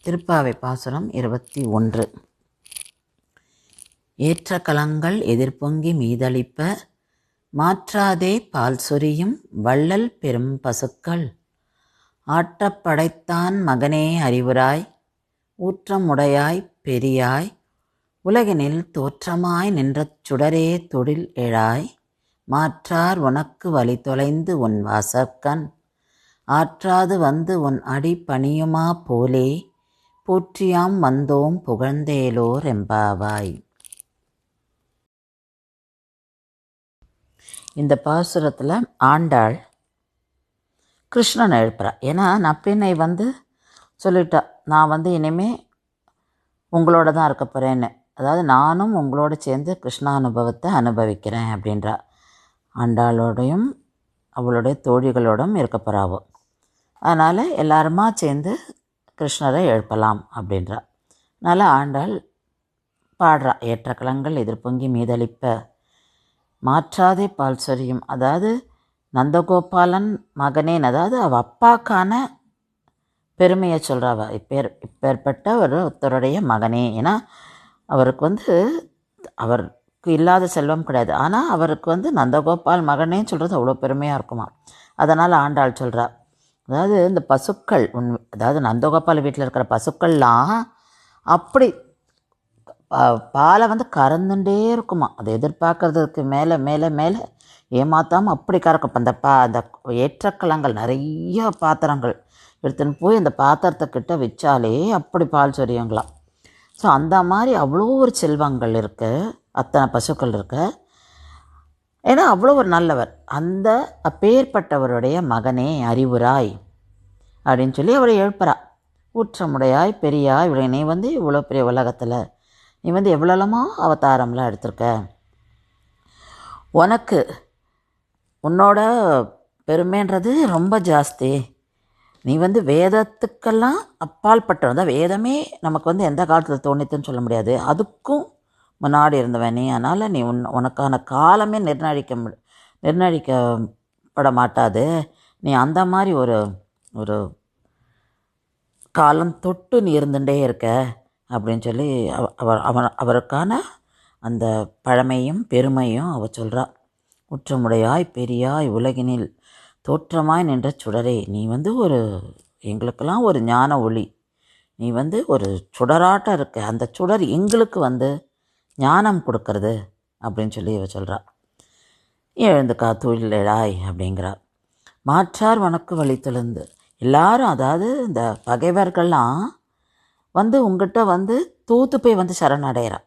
திருப்பாவை பாசுரம் 21. ஏற்ற கலங்கள் எதிர்பொங்கி மீதளிப்ப மாற்றாதே பால் சொரியும் வள்ளல் பெரும் பசுக்கள் ஆட்டப்படைத்தான் மகனே அறிவுராய் ஊற்றமுடையாய் பெரியாய் உலகினில் தோற்றமாய் நின்ற சுடரே தொழில் எழாய் மாற்றார் உனக்கு வழி தொலைந்து உன் வாசற்கண் ஆற்றாது வந்து உன் அடி பணியுமா போலே போற்றியாம் வந்தோம் புகழ்ந்தேலோர் எம்பாவாய். இந்த பாசுரத்தில் ஆண்டாள் கிருஷ்ணனை எழுப்புறா. ஏன்னா நப்பின்னை சொல்லிட்டா, நான் இனிமே உங்களோட தான் இருக்க போகிறேன்னு, அதாவது நானும் உங்களோட சேர்ந்து கிருஷ்ணானுபவத்தை அனுபவிக்கிறேன் அப்படின்றா. ஆண்டாளோடையும் அவளுடைய தோழிகளோடும் இருக்க போகிறாவோ, அதனால் எல்லாருமா சேர்ந்து கிருஷ்ணரை எழுப்பலாம் அப்படின்றா. அதனால் ஆண்டாள் பாடுறா. ஏற்ற கலங்கள் எதிர்பொங்கி மீதளிப்ப மாற்றாதே பால் சொரியும், அதாவது நந்தகோபாலன் மகனேன், அதாவது அவள் அப்பாக்கான பெருமையை சொல்கிறாவ. இப்பேற்பட்ட ஒருத்தருடைய மகனே. ஏன்னா அவருக்கு அவருக்கு இல்லாத செல்வம் கிடையாது, ஆனால் அவருக்கு நந்தகோபால் மகனே சொல்கிறது அவ்வளோ பெருமையாக இருக்குமா. அதனால் ஆண்டாள் சொல்கிறா, அதாவது இந்த பசுக்கள் அதாவது நந்தகோபால் வீட்டில் இருக்கிற பசுக்கள்லாம் அப்படி பாலை கறந்துட்டே இருக்குமா. அதை எதிர்பார்க்கறதுக்கு மேலே மேலே மேலே ஏமாத்தாமல் அப்படி கறக்கும். அந்த அந்த ஏற்றக்கலங்கள் நிறைய பாத்திரங்கள் எடுத்துன்னு போய் அந்த பாத்திரத்துக்கிட்ட வச்சாலே அப்படி பால் சொரியுங்களாம். ஸோ அந்த மாதிரி அவ்வளோ ஒரு செல்வங்கள் இருக்குது, அத்தனை பசுக்கள் இருக்குது. ஏன்னா அவ்வளோ ஒரு நல்லவர். அந்த அப்பேற்பட்டவருடைய மகனே அறிவுராய் அப்படின்னு சொல்லி அவரை எழுப்புறா. ஊற்றமுடையாய் பெரியாய் இவளை நீ இவ்வளோ பெரிய உலகத்தில் நீ எவ்வளோலமோ அவதாரம்லாம் எடுத்திருக்க, உனக்கு உன்னோட பெருமைன்றது ரொம்ப ஜாஸ்தி. நீ வேதத்துக்கெல்லாம் அப்பால் பட்டவன் தான். வேதமே நமக்கு எந்த காலத்தில் தோணித்துன்னு சொல்ல முடியாது, அதுக்கும் முன்னாடி இருந்தவன் நீ. அதனால் நீ உனக்கான காலமே நிர்ணயிக்கப்பட மாட்டாது. நீ அந்த மாதிரி ஒரு காலம் தொட்டு நீ இருந்துகிட்டே இருக்க அப்படின்னு சொல்லி அவருக்கான அந்த பழமையும் பெருமையும் அவள் சொல்கிறா. ஊற்றமுடையாய் பெரியாய் உலகினில் தோற்றமாய் நின்ற சுடரே, நீ எங்களுக்கெல்லாம் ஒரு ஞான ஒளி. நீ ஒரு சுடராட்டம் இருக்க, அந்த சுடர் எங்களுக்கு ஞானம் கொடுக்கறது அப்படின்னு சொல்லி இவ சொல்கிறா. எழுந்துக்கா தொழில் எழாய் அப்படிங்கிறா. மாற்றார் உனக்கு வழி தொலைந்து, எல்லாரும் அதாவது இந்த பகைவர்கள்லாம் உங்ககிட்ட தூத்து போய் சரணடைகிறா.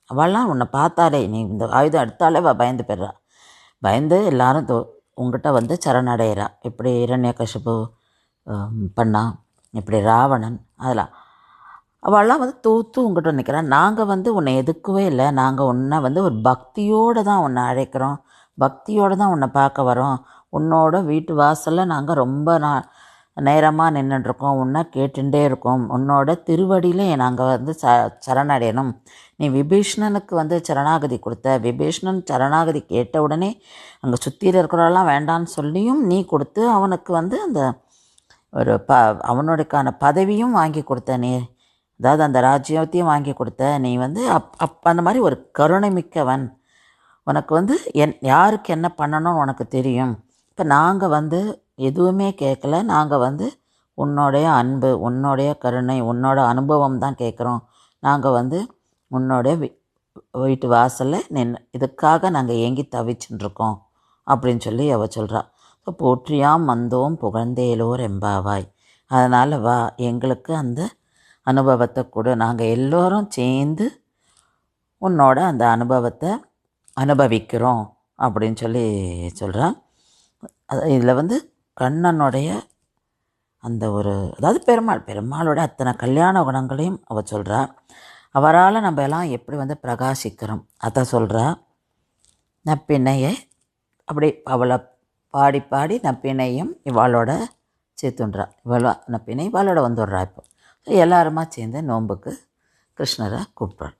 அவள்லாம் உன்னை பார்த்தாலே, நீ இந்த ஆயுதம் எடுத்தாலே அவள் பயந்து போயிடுறா. பயந்து எல்லாரும் உங்ககிட்ட சரணடைகிறா. இப்படி இரண்யகசிபு பண்ணா, இப்படி ராவணன், அதெல்லாம் அவள்லாம் தூத்து உங்ககிட்ட நிற்கிறான். நாங்கள் உன்னை எதுக்கவே இல்லை, நாங்கள் உன்னை ஒரு பக்தியோடு தான் உன்னை அழைக்கிறோம், பக்தியோடு தான் உன்னை பார்க்க வரோம். உன்னோட வீட்டு வாசலில் நாங்கள் ரொம்ப நேரமாக நின்றுட்டுருக்கோம், உன்னை கேட்டுட்டே இருக்கோம். உன்னோட திருவடியிலே நாங்கள் சரணடையணும். நீ விபீஷ்ணனுக்கு சரணாகதி கொடுத்த, விபீஷ்ணன் சரணாகதி கேட்ட உடனே அங்கே சுற்றியில் இருக்கிறவெல்லாம் வேண்டான்னு சொல்லியும் நீ கொடுத்து அவனுக்கு அந்த ஒரு அவனுடைக்கான பதவியும் வாங்கி கொடுத்த. நீ அதாவது அந்த ராஜ்யத்தையும் வாங்கி கொடுத்த. நீ அந்த மாதிரி ஒரு கருணை மிக்கவன். உனக்கு யாருக்கு என்ன பண்ணணும்னு உனக்கு தெரியும். இப்போ நாங்கள் எதுவுமே கேட்கல, நாங்கள் உன்னோடைய அன்பு, உன்னோடைய கருணை, உன்னோட அனுபவம் தான் கேட்குறோம். நாங்கள் உன்னோடைய வீட்டு வாசலில் இதுக்காக நாங்கள் ஏங்கி தவிச்சுட்டுருக்கோம் அப்படின்னு சொல்லி அவள் சொல்கிறா. ஸோ போற்றியாம் வந்தோம் புகழ்ந்தேலோர் எம்பாவாய். அதனால் வா, எங்களுக்கு அந்த அனுபவத்தை கொடு, நாங்கள் எல்லோரும் சேர்ந்து உன்னோட அந்த அனுபவத்தை அனுபவிக்கிறோம் அப்படின்னு சொல்லி சொல்கிறான். இதில் கண்ணனுடைய அந்த அதாவது பெருமாளோட அத்தனை கல்யாண குணங்களையும் அவள் சொல்கிறா. அவரால் நம்ம எல்லாம் எப்படி பிரகாசிக்கிறோம் அதை சொல்கிறா. நப்பிண்ணையை அப்படி அவளை பாடி பாடி நப்பிண்ணையும் இவாளோட சேர்த்துன்றா. நப்பிண்ணை இவாளோட வந்துடுறா. இப்போ எல்லாருமா சேர்ந்து நோன்புக்கு கிருஷ்ணரை கூப்பிட்றாள்.